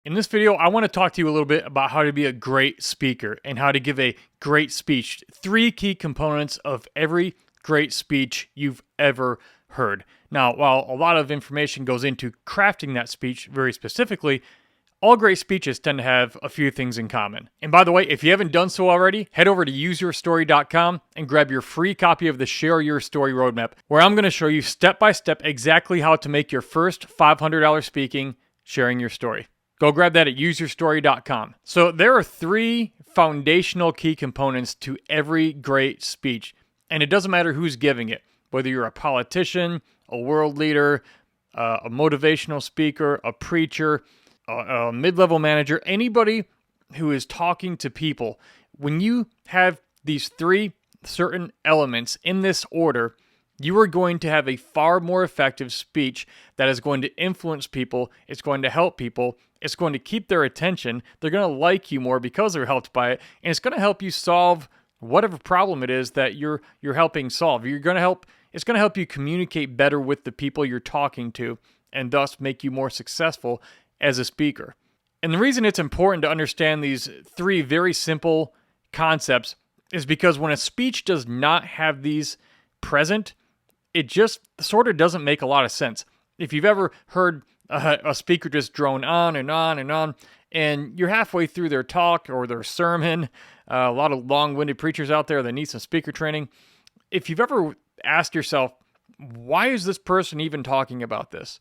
In this video, I want to talk to you a little bit about how to be a great speaker and how to give a great speech. 3 key components of every great speech you've ever heard. Now, while a lot of information goes into crafting that speech very specifically, all great speeches tend to have a few things in common. And by the way, if you haven't done so already, head over to UseYourStory.com and grab your free copy of the Share Your Story Roadmap, where I'm going to show you step by step exactly how to make your first $500 speaking sharing your story. Go grab that at useyourstory.com. So there are 3 foundational key components to every great speech. And it doesn't matter who's giving it, whether you're a politician, a world leader, a motivational speaker, a preacher, a mid-level manager, anybody who is talking to people. When you have these 3 certain elements in this order, you are going to have a far more effective speech that is going to influence people. It's going to help people. It's going to keep their attention. They're going to like you more because they're helped by it. And it's going to help you solve whatever problem it is that you're helping solve. It's going to help you communicate better with the people you're talking to and thus make you more successful as a speaker. And the reason it's important to understand these 3 very simple concepts is because when a speech does not have these present, it just sort of doesn't make a lot of sense. If you've ever heard a speaker just drone on and on and on, and you're halfway through their talk or their sermon, a lot of long-winded preachers out there that need some speaker training. If you've ever asked yourself, why is this person even talking about this?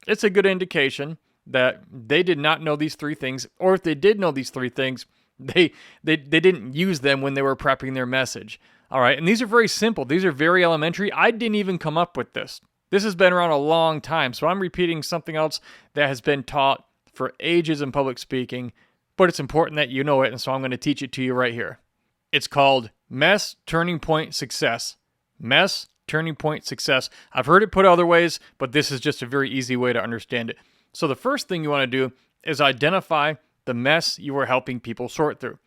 It's a good indication that they did not know these 3 things, or if they did know these 3 things, they didn't use them when they were prepping their message. All right, and these are very simple. These are very elementary. I didn't even come up with this. This has been around a long time, so I'm repeating something else that has been taught for ages in public speaking, but it's important that you know it, and so I'm going to teach it to you right here. It's called Mess Turning Point Success. Mess Turning Point Success. I've heard it put other ways, but this is just a very easy way to understand it. So the first thing you want to do is identify the mess you are helping people sort through.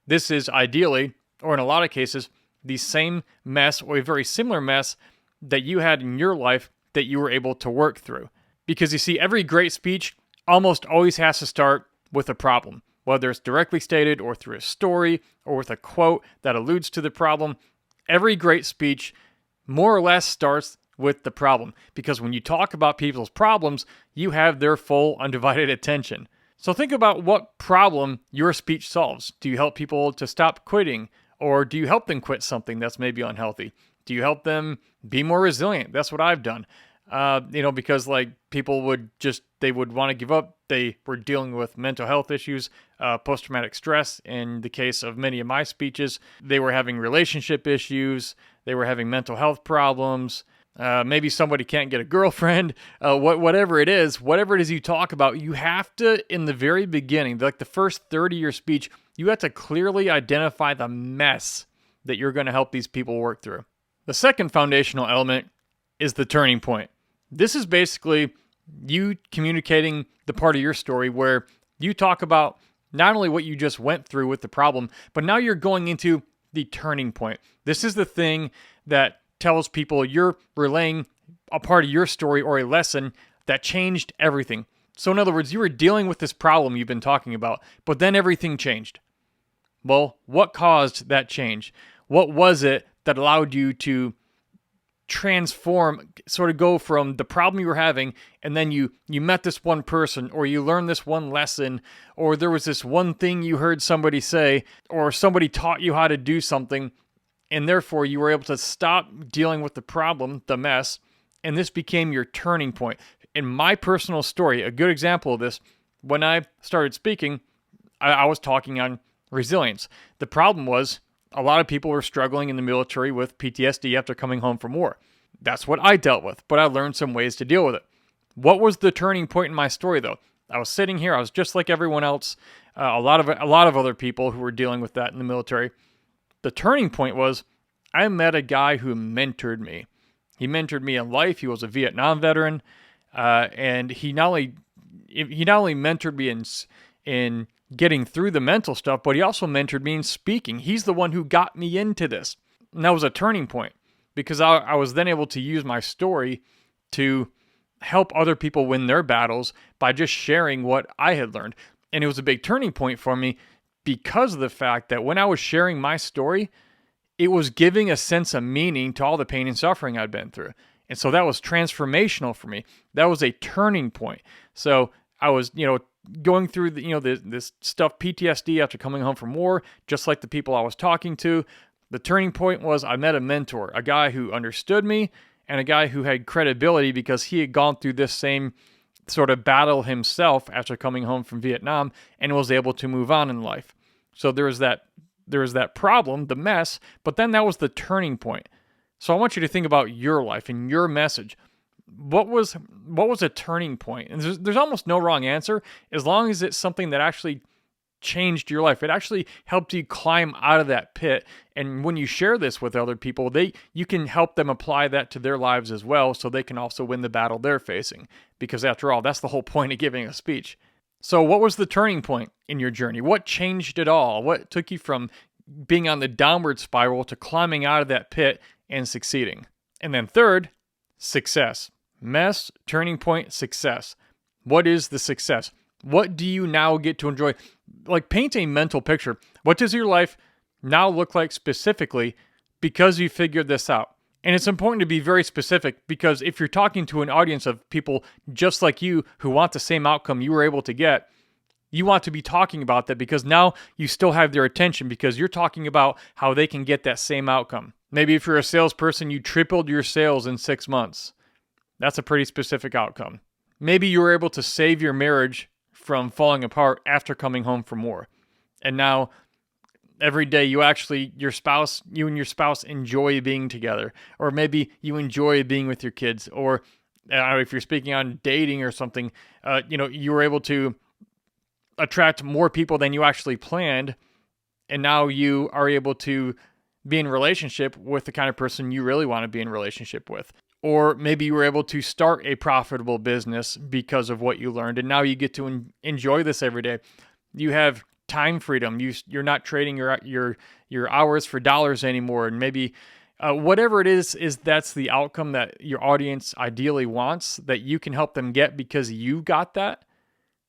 This is ideally, or in a lot of cases, the same mess or a very similar mess that you had in your life that you were able to work through. Because you see, every great speech almost always has to start with a problem, whether it's directly stated or through a story or with a quote that alludes to the problem. Every great speech more or less starts with the problem, because when you talk about people's problems, you have their full undivided attention. So think about what problem your speech solves. Do you help people to stop quitting? Or do you help them quit something that's maybe unhealthy? Do you help them be more resilient? That's what I've done. Because like people would want to give up. They were dealing with mental health issues, post-traumatic stress. In the case of many of my speeches, they were having relationship issues. They were having mental health problems. Maybe somebody can't get a girlfriend, whatever it is you talk about, you have to, in the very beginning, like the first third of your speech, you have to clearly identify the mess that you're going to help these people work through. The second foundational element is the turning point. This is basically you communicating the part of your story where you talk about not only what you just went through with the problem, but now you're going into the turning point. This is the thing that tells people you're relaying a part of your story or a lesson that changed everything. So in other words, you were dealing with this problem you've been talking about, but then everything changed. Well, what caused that change? What was it that allowed you to transform, sort of go from the problem you were having, and then you met this one person, or you learned this one lesson, or there was this one thing you heard somebody say, or somebody taught you how to do something, and therefore you were able to stop dealing with the problem, the mess, and this became your turning point. In my personal story, a good example of this, when I started speaking, I was talking on resilience. The problem was a lot of people were struggling in the military with PTSD after coming home from war. That's what I dealt with, but I learned some ways to deal with it. What was the turning point in my story, though? I was sitting here, I was just like everyone else, a lot of other people who were dealing with that in the military. The turning point was I met a guy who mentored me. He mentored me in life. He was a Vietnam veteran, and he not only mentored me in getting through the mental stuff, but he also mentored me in speaking. He's the one who got me into this. And that was a turning point because I was then able to use my story to help other people win their battles by just sharing what I had learned. And it was a big turning point for me because of the fact that when I was sharing my story, it was giving a sense of meaning to all the pain and suffering I'd been through. And so that was transformational for me. That was a turning point. So I was, going through this stuff, PTSD after coming home from war, just like the people I was talking to. The turning point was I met a mentor, a guy who understood me and a guy who had credibility because he had gone through this same sort of battle himself after coming home from Vietnam and was able to move on in life. So there was that problem, the mess, but then that was the turning point. So I want you to think about your life and your message. What was a turning point? And there's almost no wrong answer as long as it's something that actually changed your life. It actually helped you climb out of that pit. And when you share this with other people, you can help them apply that to their lives as well, so they can also win the battle they're facing. Because after all, that's the whole point of giving a speech. So what was the turning point in your journey? What changed it all? What took you from being on the downward spiral to climbing out of that pit and succeeding? And then third, success. Mess, turning point, success. What is the success? What do you now get to enjoy? Like, paint a mental picture. What does your life now look like specifically because you figured this out? And it's important to be very specific, because if you're talking to an audience of people just like you who want the same outcome you were able to get, you want to be talking about that because now you still have their attention because you're talking about how they can get that same outcome. Maybe if you're a salesperson, you tripled your sales in 6 months. That's a pretty specific outcome. Maybe you were able to save your marriage from falling apart after coming home from war. And now every day you and your spouse enjoy being together. Or maybe you enjoy being with your kids. Or if you're speaking on dating or something, you were able to attract more people than you actually planned. And now you are able to be in a relationship with the kind of person you really want to be in a relationship with. Or maybe you were able to start a profitable business because of what you learned, and now you get to enjoy this every day. You have time freedom. You're not trading your hours for dollars anymore, and maybe whatever it is that's the outcome that your audience ideally wants, that you can help them get because you got that.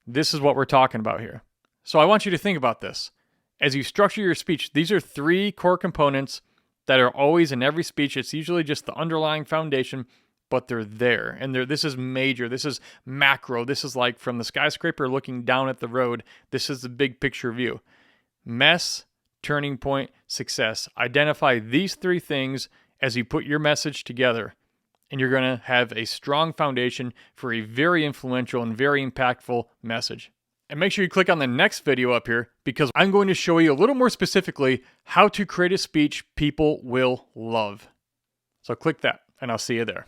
This is what we're talking about here. So I want you to think about this. As you structure your speech, these are 3 core components that are always in every speech. It's usually just the underlying foundation, but they're there. And this is major. This is macro. This is like from the skyscraper looking down at the road. This is the big picture view. Mess, turning point, success. Identify these 3 things as you put your message together, and you're going to have a strong foundation for a very influential and very impactful message. And make sure you click on the next video up here, because I'm going to show you a little more specifically how to create a speech people will love. So click that, and I'll see you there.